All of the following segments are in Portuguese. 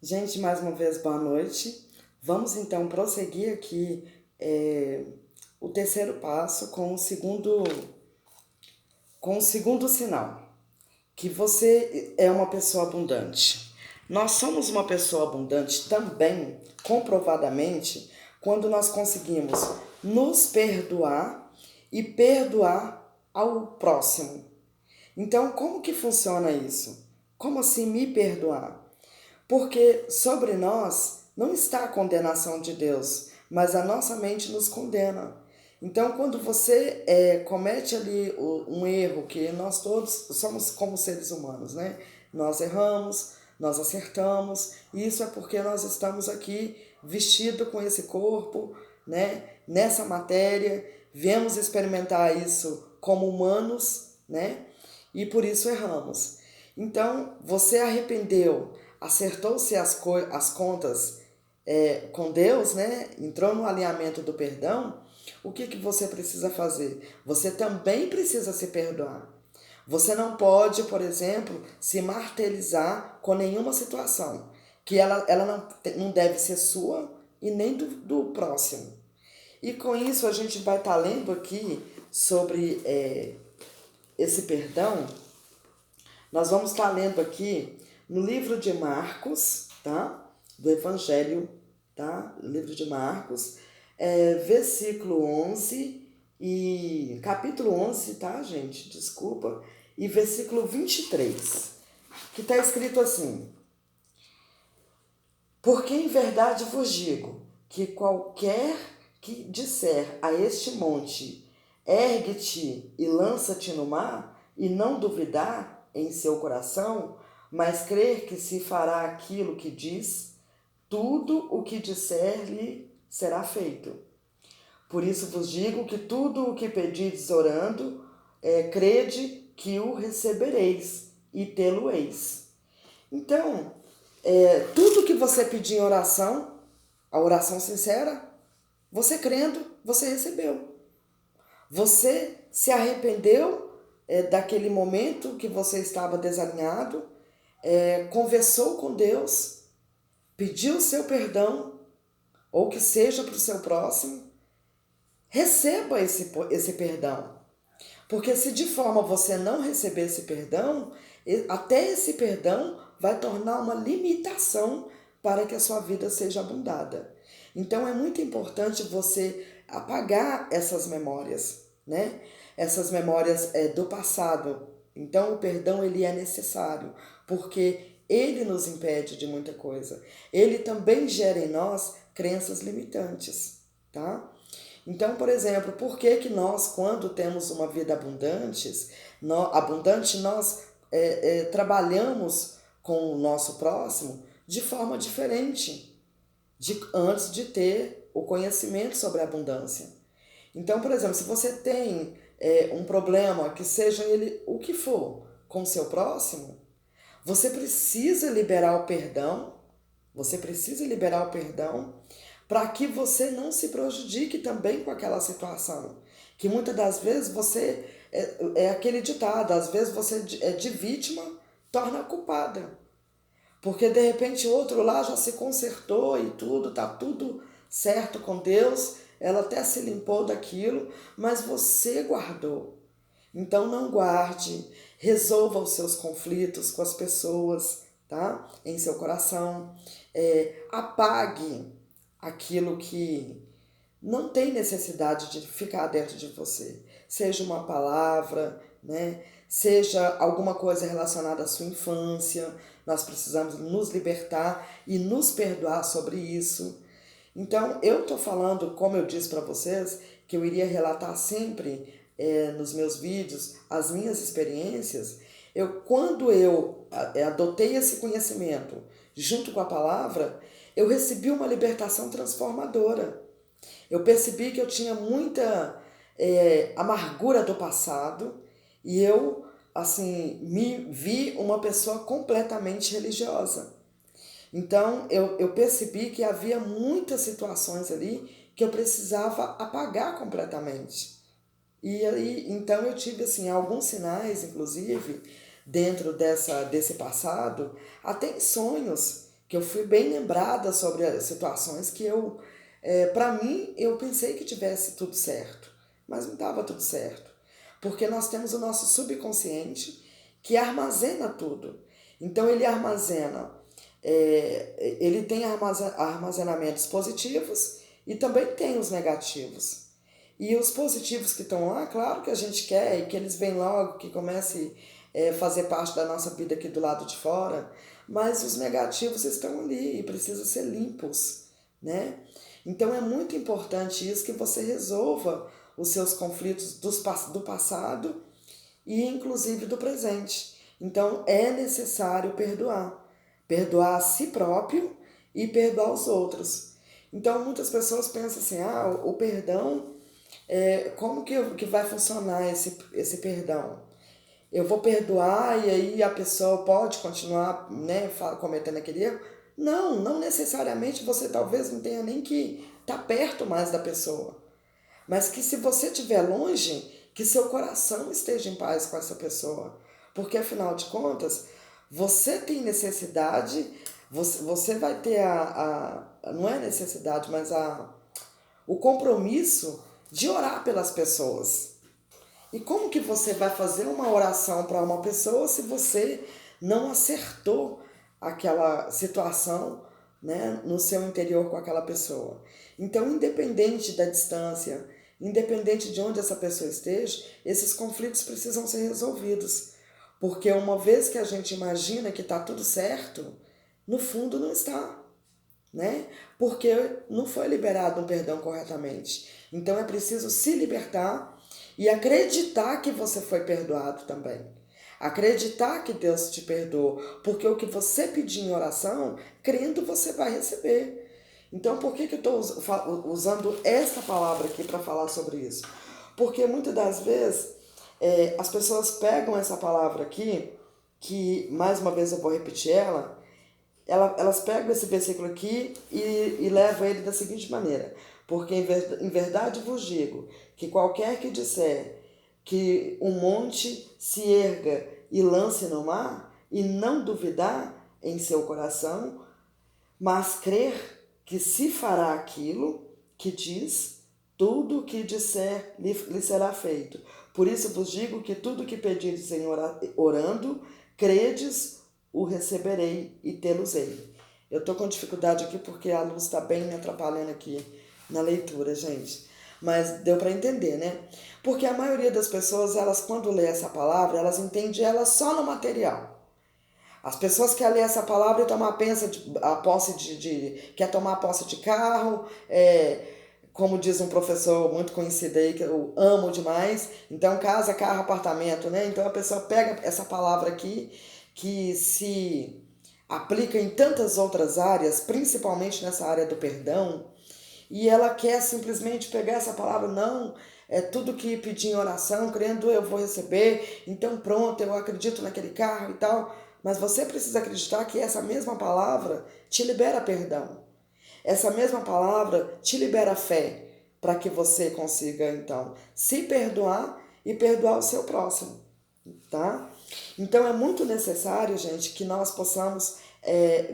Gente, mais uma vez, boa noite. Vamos então prosseguir aqui o terceiro passo com o segundo sinal, que você é uma pessoa abundante. Nós somos uma pessoa abundante também, comprovadamente, quando nós conseguimos nos perdoar e perdoar ao próximo. Então, como que funciona isso? Como assim me perdoar? Porque sobre nós não está a condenação de Deus, mas a nossa mente nos condena. Então, quando você comete ali um erro, que nós todos somos como seres humanos, né? Nós erramos, nós acertamos, e isso é porque nós estamos aqui vestido com esse corpo, né? Nessa matéria, viemos experimentar isso como humanos, né? E por isso erramos. Então, você arrependeu, acertou-se as contas com Deus, né? Entrou no alinhamento do perdão. O que você precisa fazer? Você também precisa se perdoar. Você não pode, por exemplo, se martirizar com nenhuma situação, que ela não deve ser sua e nem do próximo. E com isso a gente vai estar lendo aqui sobre esse perdão. Nós vamos estar lendo aqui no livro de Marcos, tá? Do Evangelho, tá? Livro de Marcos, versículo 11 e capítulo 11, tá, gente? Desculpa. E versículo 23, que está escrito assim: Porque em verdade vos digo que qualquer que disser a este monte, ergue-te e lança-te no mar, e não duvidar em seu coração, mas crer que se fará aquilo que diz, tudo o que disser lhe será feito. Por isso vos digo que tudo o que pedides orando, crede que o recebereis e tê-lo-eis. Então, tudo que você pedir em oração, a oração sincera, você crendo, você recebeu. Você se arrependeu daquele momento que você estava desalinhado, conversou com Deus, pediu o seu perdão, ou que seja para o seu próximo, receba esse perdão. Porque se de forma você não receber esse perdão, até esse perdão vai tornar uma limitação para que a sua vida seja abundada. Então é muito importante você apagar essas memórias, né? Essas memórias do passado. Então o perdão ele é necessário, porque ele nos impede de muita coisa. Ele também gera em nós crenças limitantes, tá? Então, por exemplo, por que que nós, quando temos uma vida abundante, nós trabalhamos com o nosso próximo de forma diferente antes de ter o conhecimento sobre a abundância? Então, por exemplo, se você tem um problema, que seja ele o que for, com o seu próximo, você precisa liberar o perdão, você precisa liberar o perdão para que você não se prejudique também com aquela situação. Que muitas das vezes você é aquele ditado, às vezes você de vítima torna culpada. Porque de repente o outro lá já se consertou e tudo, tá tudo certo com Deus, ela até se limpou daquilo, mas você guardou. Então não guarde, resolva os seus conflitos com as pessoas, tá? Em seu coração. Apague aquilo que não tem necessidade de ficar dentro de você. Seja uma palavra, né? Seja alguma coisa relacionada à sua infância. Nós precisamos nos libertar e nos perdoar sobre isso. Então, eu estou falando, como eu disse para vocês, que eu iria relatar sempre nos meus vídeos as minhas experiências. Quando eu adotei esse conhecimento junto com a palavra, eu recebi uma libertação transformadora. Eu percebi que eu tinha muita amargura do passado e eu, assim, me vi uma pessoa completamente religiosa. Então, eu percebi que havia muitas situações ali que eu precisava apagar completamente. E aí, então eu tive, assim, alguns sinais, inclusive, dentro desse passado, até em sonhos, que eu fui bem lembrada sobre as situações que para mim, eu pensei que tivesse tudo certo, mas não estava tudo certo. Porque nós temos o nosso subconsciente que armazena tudo. Então ele armazena, ele tem armazenamentos positivos e também tem os negativos. E os positivos que estão lá, claro que a gente quer e que eles venham logo, que comece a fazer parte da nossa vida aqui do lado de fora, mas os negativos estão ali e precisam ser limpos, né? Então é muito importante isso, que você resolva os seus conflitos do passado e inclusive do presente. Então é necessário perdoar. Perdoar a si próprio e perdoar os outros. Então muitas pessoas pensam assim, o perdão, como que vai funcionar esse perdão? Eu vou perdoar e aí a pessoa pode continuar, né, cometendo aquele erro? Não, não necessariamente. Você talvez não tenha nem que estar perto mais da pessoa. Mas que se você estiver longe, que seu coração esteja em paz com essa pessoa. Porque afinal de contas, você tem necessidade, você vai ter não é necessidade, mas o compromisso de orar pelas pessoas. E como que você vai fazer uma oração para uma pessoa se você não acertou aquela situação, né, no seu interior com aquela pessoa? Então, independente da distância, independente de onde essa pessoa esteja, esses conflitos precisam ser resolvidos. Porque uma vez que a gente imagina que está tudo certo, no fundo não está, né? Porque não foi liberado um perdão corretamente. Então é preciso se libertar e acreditar que você foi perdoado também. Acreditar que Deus te perdoou, porque o que você pedir em oração, crendo, você vai receber. Então, por que eu estou usando essa palavra aqui para falar sobre isso? Porque muitas das vezes as pessoas pegam essa palavra aqui, que mais uma vez eu vou repetir elas pegam esse versículo aqui e levam ele da seguinte maneira: porque em verdade vos digo que qualquer que disser que um monte se erga e lance no mar, e não duvidar em seu coração, mas crer que se fará aquilo que diz, tudo o que disser lhe será feito. Por isso vos digo que tudo o que pedirdes em orando, credes, o receberei e tê-los-ei. Eu estou com dificuldade aqui porque a luz está bem me atrapalhando aqui na leitura, gente. Mas deu para entender, né? Porque a maioria das pessoas, elas quando lê essa palavra, elas entendem ela só no material. As pessoas querem ler essa palavra e tomar a posse quer tomar posse de carro, como diz um professor muito conhecido aí, que eu amo demais, então casa, carro, apartamento, né? Então a pessoa pega essa palavra aqui, que se aplica em tantas outras áreas, principalmente nessa área do perdão, e ela quer simplesmente pegar essa palavra, não, é tudo que pedir em oração, crendo eu vou receber, então pronto, eu acredito naquele carro e tal. Mas você precisa acreditar que essa mesma palavra te libera perdão. Essa mesma palavra te libera fé para que você consiga, então, se perdoar e perdoar o seu próximo, tá? Então é muito necessário, gente, que nós possamos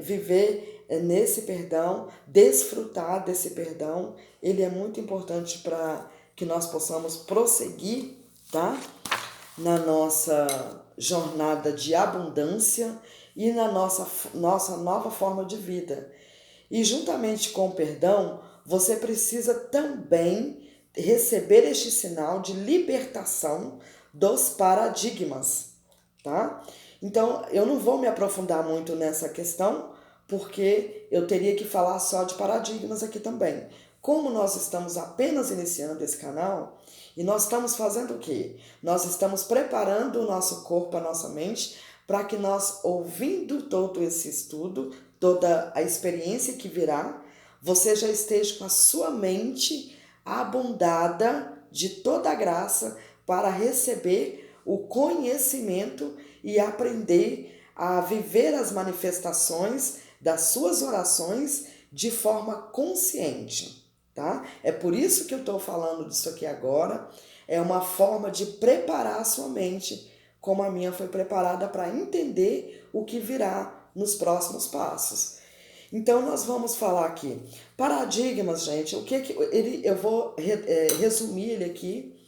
viver nesse perdão, desfrutar desse perdão. Ele é muito importante para que nós possamos prosseguir, tá? Na nossa jornada de abundância e na nossa nova forma de vida. E juntamente com o perdão, você precisa também receber este sinal de libertação dos paradigmas, tá? Então, eu não vou me aprofundar muito nessa questão, porque eu teria que falar só de paradigmas aqui também. Como nós estamos apenas iniciando esse canal, e nós estamos fazendo o quê? Nós estamos preparando o nosso corpo, a nossa mente, para que nós, ouvindo todo esse estudo, toda a experiência que virá, você já esteja com a sua mente abundada de toda a graça para receber o conhecimento e aprender a viver as manifestações das suas orações de forma consciente, tá? É por isso que eu estou falando disso aqui agora. É uma forma de preparar a sua mente, como a minha foi preparada para entender o que virá nos próximos passos. Então nós vamos falar aqui. Paradigmas, gente, o que que ele, eu vou resumir ele aqui.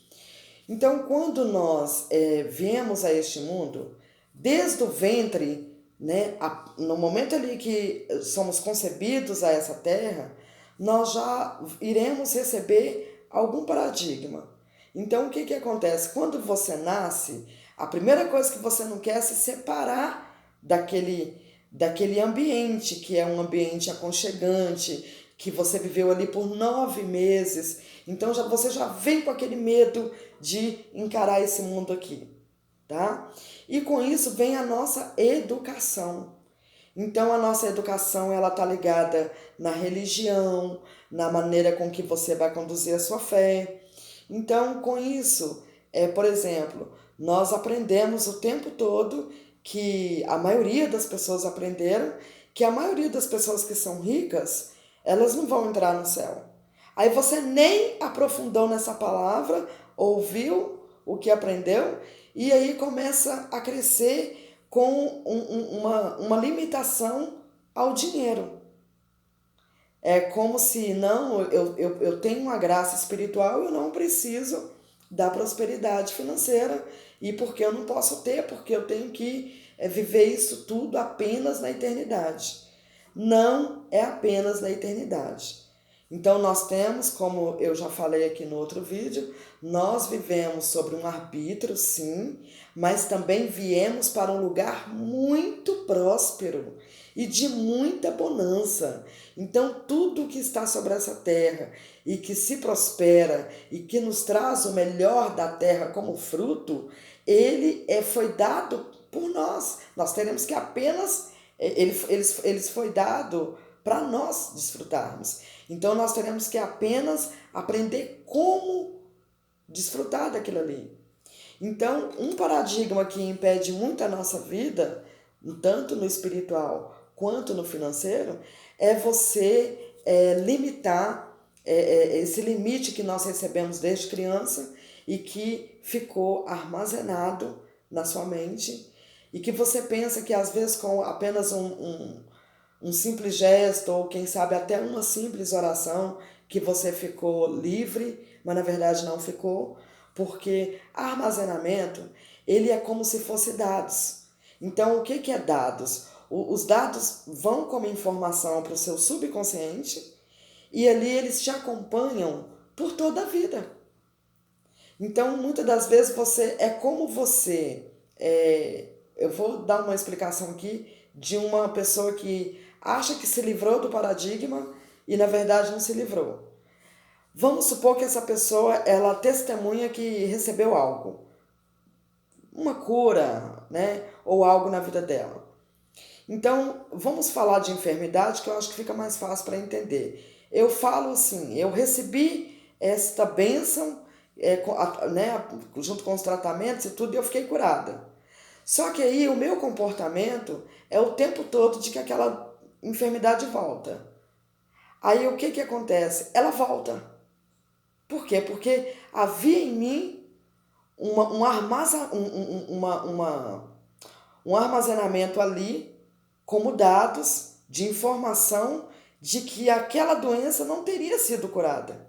Então, quando nós viemos a este mundo, desde o ventre, né, no momento ali que somos concebidos a essa terra, nós já iremos receber algum paradigma. Então, o que que acontece? Quando você nasce, a primeira coisa que você não quer é se separar daquele ambiente, que é um ambiente aconchegante, que você viveu ali por 9 meses. Então você já vem com aquele medo de encarar esse mundo aqui, tá? E com isso vem a nossa educação. Então a nossa educação ela tá ligada na religião, na maneira com que você vai conduzir a sua fé. Então com isso, por exemplo, nós aprendemos o tempo todo que a maioria das pessoas aprenderam que a maioria das pessoas que são ricas, elas não vão entrar no céu. Aí você nem aprofundou nessa palavra, ouviu o que aprendeu, e aí começa a crescer com uma limitação ao dinheiro. É como se, não, eu tenho uma graça espiritual, eu não preciso da prosperidade financeira, e porque eu não posso ter, porque eu tenho que viver isso tudo apenas na eternidade. Não é apenas na eternidade. Então nós temos, como eu já falei aqui no outro vídeo, nós vivemos sobre um arbítrio, sim, mas também viemos para um lugar muito próspero e de muita bonança. Então tudo que está sobre essa terra e que se prospera e que nos traz o melhor da terra como fruto, ele foi dado por nós. Nós teremos que apenas, eles foi dado para nós desfrutarmos. Então nós teremos que apenas aprender como desfrutar daquilo ali. Então, um paradigma que impede muito a nossa vida, tanto no espiritual quanto no financeiro, é você limitar esse limite que nós recebemos desde criança e que ficou armazenado na sua mente e que você pensa que às vezes com apenas um simples gesto ou quem sabe até uma simples oração que você ficou livre, mas na verdade não ficou, porque armazenamento, ele é como se fosse dados. Então, o que é dados? Os dados vão como informação para o seu subconsciente e ali eles te acompanham por toda a vida. Então, muitas das vezes eu vou dar uma explicação aqui de uma pessoa que acha que se livrou do paradigma e na verdade não se livrou. Vamos supor que essa pessoa, ela testemunha que recebeu algo, uma cura, né, ou algo na vida dela. Então, vamos falar de enfermidade, que eu acho que fica mais fácil para entender. Eu falo assim, eu recebi esta bênção, né, junto com os tratamentos e tudo, e eu fiquei curada. Só que aí o meu comportamento é o tempo todo de que aquela enfermidade volta. Aí o que acontece? Ela volta. Por quê? Porque havia em mim um armazenamento ali como dados de informação de que aquela doença não teria sido curada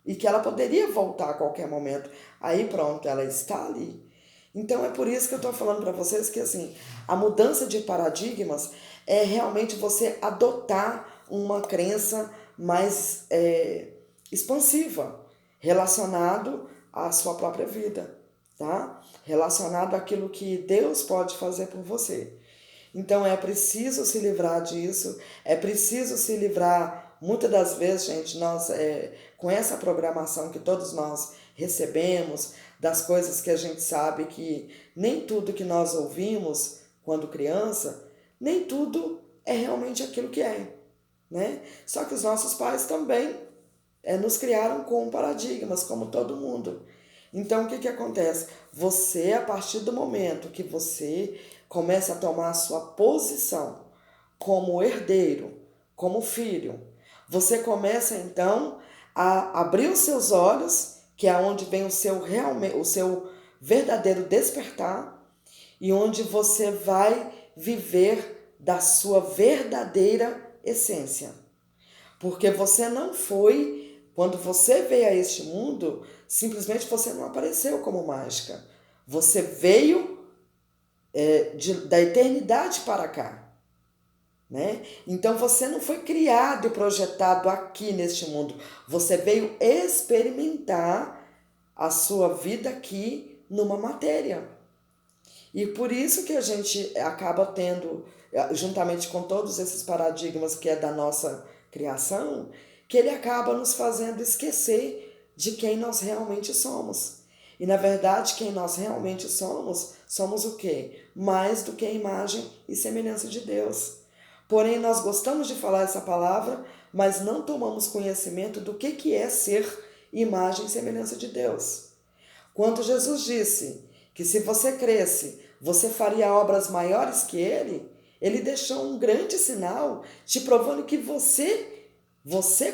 e que ela poderia voltar a qualquer momento. Aí pronto, ela está ali. Então é por isso que eu estou falando para vocês que assim, a mudança de paradigmas é realmente você adotar uma crença mais expansiva, relacionado à sua própria vida, tá? Relacionado àquilo que Deus pode fazer por você. Então é preciso se livrar disso, é preciso se livrar, muitas das vezes, gente, nós, com essa programação que todos nós recebemos, das coisas que a gente sabe que nem tudo que nós ouvimos quando criança, nem tudo é realmente aquilo que é, né? Só que os nossos pais também nos criaram com paradigmas, como todo mundo. Então, o que acontece? Você, a partir do momento que você começa a tomar a sua posição como herdeiro, como filho, você começa, então, a abrir os seus olhos, que é onde vem o seu verdadeiro despertar, e onde você vai viver da sua verdadeira essência. Porque você não foi, quando você veio a este mundo, simplesmente você não apareceu como mágica. Você veio da eternidade para cá. Né? Então você não foi criado e projetado aqui neste mundo. Você veio experimentar a sua vida aqui numa matéria. E por isso que a gente acaba tendo, juntamente com todos esses paradigmas que é da nossa criação, que ele acaba nos fazendo esquecer de quem nós realmente somos. E na verdade, quem nós realmente somos, somos o quê? Mais do que a imagem e semelhança de Deus. Porém, nós gostamos de falar essa palavra, mas não tomamos conhecimento do que é ser imagem e semelhança de Deus. Quando Jesus disse que se você cresce, você faria obras maiores que ele deixou um grande sinal te provando que você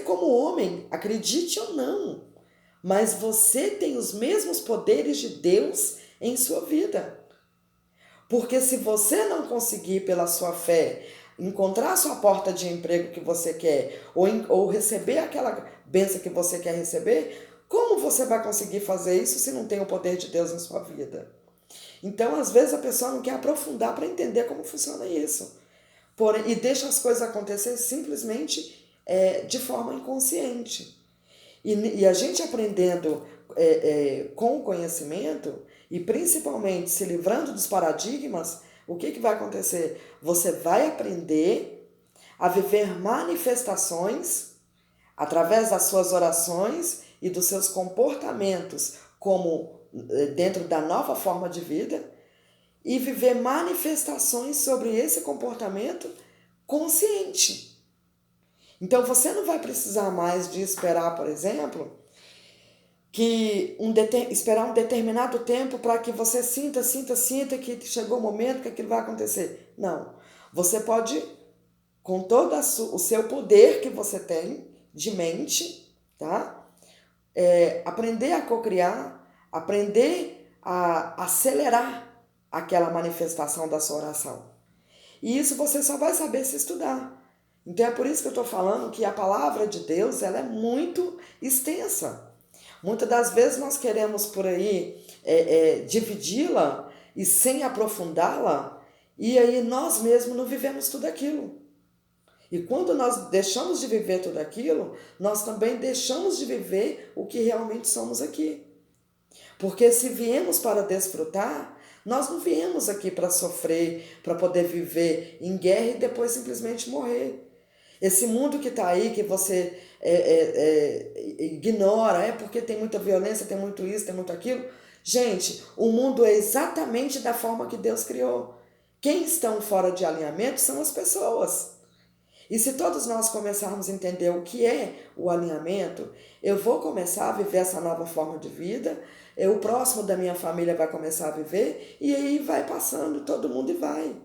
como homem, acredite ou não, mas você tem os mesmos poderes de Deus em sua vida. Porque se você não conseguir pela sua fé encontrar a sua porta de emprego que você quer ou receber aquela bênção que você quer receber, como você vai conseguir fazer isso se não tem o poder de Deus em sua vida? Então, às vezes, a pessoa não quer aprofundar para entender como funciona isso. E deixa as coisas acontecer simplesmente de forma inconsciente. E a gente aprendendo com o conhecimento, e principalmente se livrando dos paradigmas, o que vai acontecer? Você vai aprender a viver manifestações através das suas orações e dos seus comportamentos como dentro da nova forma de vida e viver manifestações sobre esse comportamento consciente. Então você não vai precisar mais de esperar, por exemplo, esperar um determinado tempo para que você sinta que chegou o momento que aquilo vai acontecer. Não. Você pode, com todo o seu poder que você tem de mente, tá? Aprender a cocriar, aprender a acelerar aquela manifestação da sua oração. E isso você só vai saber se estudar. Então é por isso que eu estou falando que a palavra de Deus ela é muito extensa. Muitas das vezes nós queremos por aí dividi-la e sem aprofundá-la, e aí nós mesmos não vivemos tudo aquilo. E quando nós deixamos de viver tudo aquilo, nós também deixamos de viver o que realmente somos aqui. Porque se viemos para desfrutar, nós não viemos aqui para sofrer, para poder viver em guerra e depois simplesmente morrer. Esse mundo que está aí, que você ignora, porque tem muita violência, tem muito isso, tem muito aquilo. Gente, o mundo é exatamente da forma que Deus criou. Quem estão fora de alinhamento são as pessoas. E se todos nós começarmos a entender o que é o alinhamento, eu vou começar a viver essa nova forma de vida, o próximo da minha família vai começar a viver, e aí vai passando todo mundo e vai.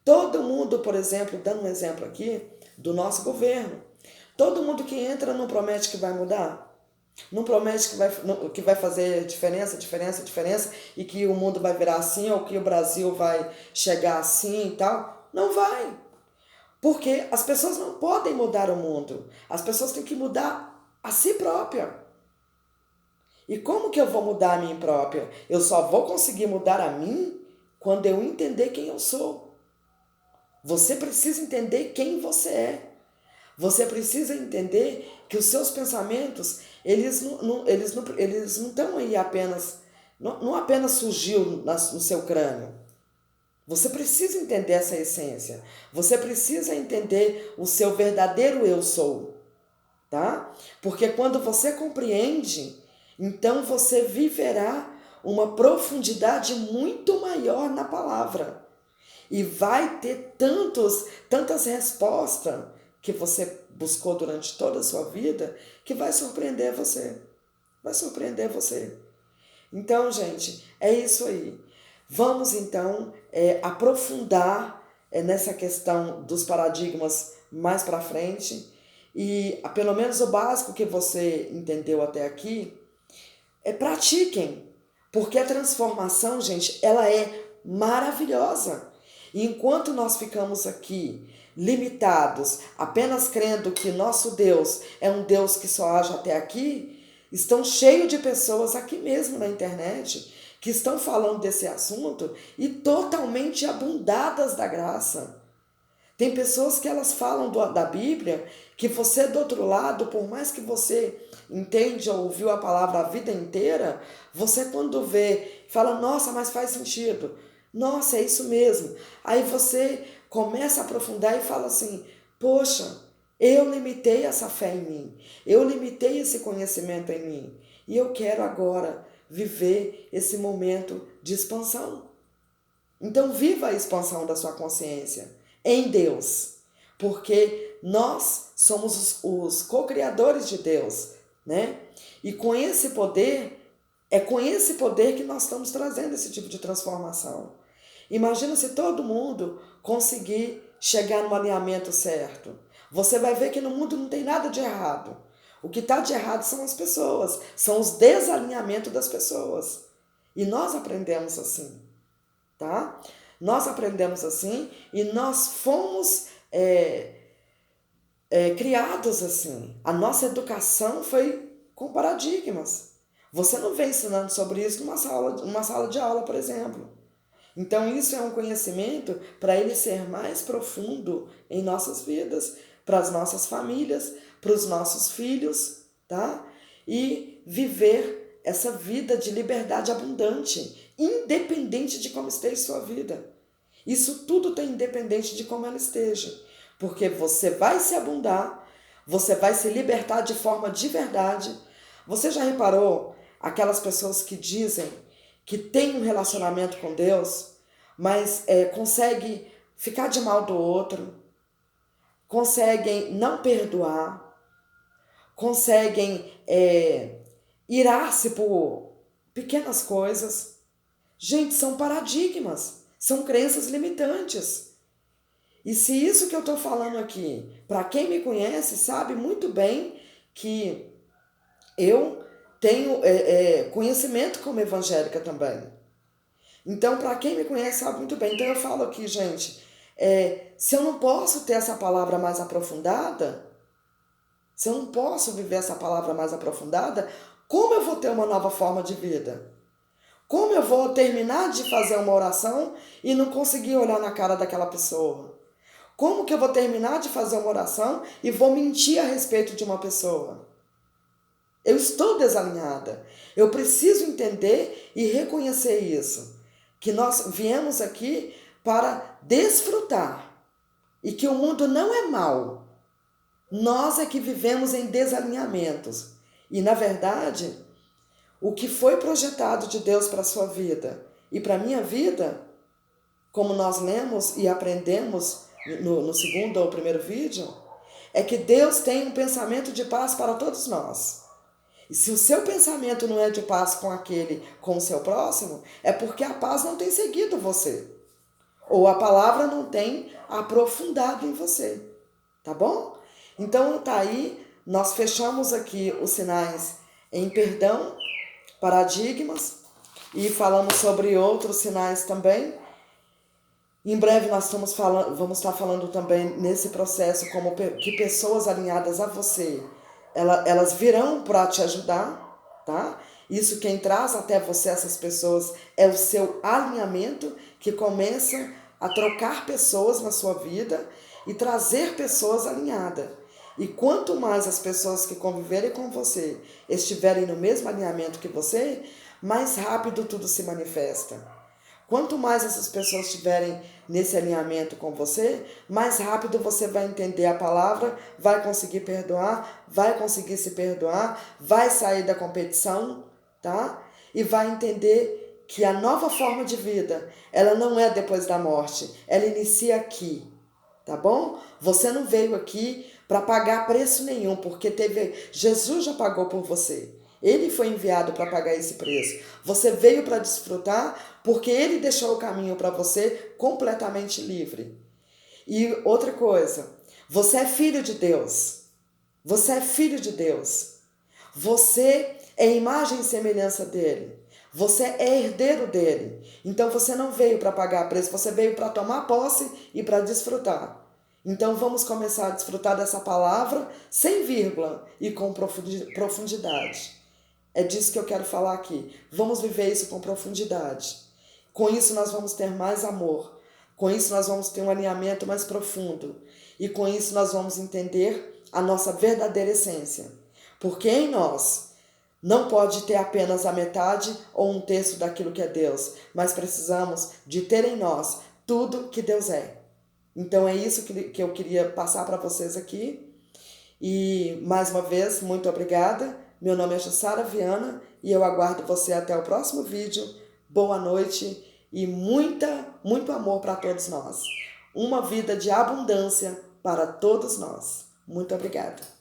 Todo mundo, por exemplo, dando um exemplo aqui, do nosso governo, todo mundo que entra não promete que vai mudar, não promete que vai fazer diferença, e que o mundo vai virar assim, ou que o Brasil vai chegar assim e tal. Não vai. Porque as pessoas não podem mudar o mundo. As pessoas têm que mudar a si própria. E como que eu vou mudar a mim própria? Eu só vou conseguir mudar a mim quando eu entender quem eu sou. Você precisa entender quem você é. Você precisa entender que os seus pensamentos, eles não estão aí apenas... Não apenas surgiu no seu crânio. Você precisa entender essa essência. Você precisa entender o seu verdadeiro eu sou, tá? Porque quando você compreende, então você viverá uma profundidade muito maior na palavra. E vai ter tantas respostas que você buscou durante toda a sua vida que vai surpreender você. Vai surpreender você. Então, gente, é isso aí. Vamos, então, aprofundar nessa questão dos paradigmas mais para frente. E, pelo menos, o básico que você entendeu até aqui, pratiquem. Porque a transformação, gente, ela é maravilhosa. E enquanto nós ficamos aqui limitados, apenas crendo que nosso Deus é um Deus que só age até aqui, estão cheios de pessoas aqui mesmo na internet que estão falando desse assunto e totalmente abundadas da graça. Tem pessoas que elas falam da Bíblia, que você do outro lado, por mais que você entende ou ouviu a palavra a vida inteira, você quando vê, fala, nossa, mas faz sentido. Nossa, é isso mesmo. Aí você começa a aprofundar e fala assim, poxa, eu limitei essa fé em mim, eu limitei esse conhecimento em mim, e eu quero agora viver esse momento de expansão. Então viva a expansão da sua consciência em Deus, porque nós somos os co-criadores de Deus, né? E com esse poder, é com esse poder que nós estamos trazendo esse tipo de transformação. Imagina se todo mundo conseguir chegar no alinhamento certo. Você vai ver que no mundo não tem nada de errado. O que está de errado são as pessoas, são os desalinhamentos das pessoas. E nós aprendemos assim, tá? Nós aprendemos assim e nós fomos criados assim. A nossa educação foi com paradigmas. Você não vem ensinando sobre isso numa sala de aula, por exemplo. Então isso é um conhecimento para ele ser mais profundo em nossas vidas, para as nossas famílias, para os nossos filhos, tá? E viver essa vida de liberdade abundante, independente de como esteja sua vida. Isso tudo está independente de como ela esteja, porque você vai se abundar, você vai se libertar de forma de verdade. Você já reparou aquelas pessoas que dizem que tem um relacionamento com Deus, mas consegue ficar de mal do outro, conseguem não perdoar, conseguem irar-se por pequenas coisas. Gente, são paradigmas, são crenças limitantes. E se isso que eu estou falando aqui, para quem me conhece, sabe muito bem que eu tenho conhecimento como evangélica também. Então, para quem me conhece, sabe muito bem. Então, eu falo aqui, gente, se eu não posso ter essa palavra mais aprofundada, se eu não posso viver essa palavra mais aprofundada, como eu vou ter uma nova forma de vida? Como eu vou terminar de fazer uma oração e não conseguir olhar na cara daquela pessoa? Como que eu vou terminar de fazer uma oração e vou mentir a respeito de uma pessoa? Eu estou desalinhada. Eu preciso entender e reconhecer isso. Que nós viemos aqui para desfrutar. E que o mundo não é mau. Nós é que vivemos em desalinhamentos. E, na verdade, o que foi projetado de Deus para a sua vida e para a minha vida, como nós lemos e aprendemos no segundo ou primeiro vídeo, é que Deus tem um pensamento de paz para todos nós. E se o seu pensamento não é de paz com o seu próximo, é porque a paz não tem seguido você. Ou a palavra não tem aprofundado em você. Tá bom? Então tá aí, nós fechamos aqui os sinais em perdão, paradigmas, e falamos sobre outros sinais também. Em breve nós vamos estar falando também nesse processo como que pessoas alinhadas a você, elas virão para te ajudar, tá? Isso quem traz até você essas pessoas é o seu alinhamento, que começa a trocar pessoas na sua vida e trazer pessoas alinhadas. E quanto mais as pessoas que conviverem com você estiverem no mesmo alinhamento que você, mais rápido tudo se manifesta. Quanto mais essas pessoas estiverem nesse alinhamento com você, mais rápido você vai entender a palavra, vai conseguir perdoar, vai conseguir se perdoar, vai sair da competição, tá? E vai entender que a nova forma de vida, ela não é depois da morte, ela inicia aqui, tá bom? Você não veio aqui para pagar preço nenhum, porque Jesus já pagou por você. Ele foi enviado para pagar esse preço. Você veio para desfrutar porque ele deixou o caminho para você completamente livre. E outra coisa, você é filho de Deus. Você é filho de Deus. Você é imagem e semelhança dele. Você é herdeiro dele. Então você não veio para pagar preço, você veio para tomar posse e para desfrutar. Então vamos começar a desfrutar dessa palavra sem vírgula e com profundidade. É disso que eu quero falar aqui. Vamos viver isso com profundidade. Com isso nós vamos ter mais amor. Com isso nós vamos ter um alinhamento mais profundo. E com isso nós vamos entender a nossa verdadeira essência. Porque em nós não pode ter apenas a metade ou um terço daquilo que é Deus, mas precisamos de ter em nós tudo que Deus é. Então é isso que eu queria passar para vocês aqui. E mais uma vez, muito obrigada. Meu nome é Jussara Viana e eu aguardo você até o próximo vídeo. Boa noite e muito amor para todos nós. Uma vida de abundância para todos nós. Muito obrigada.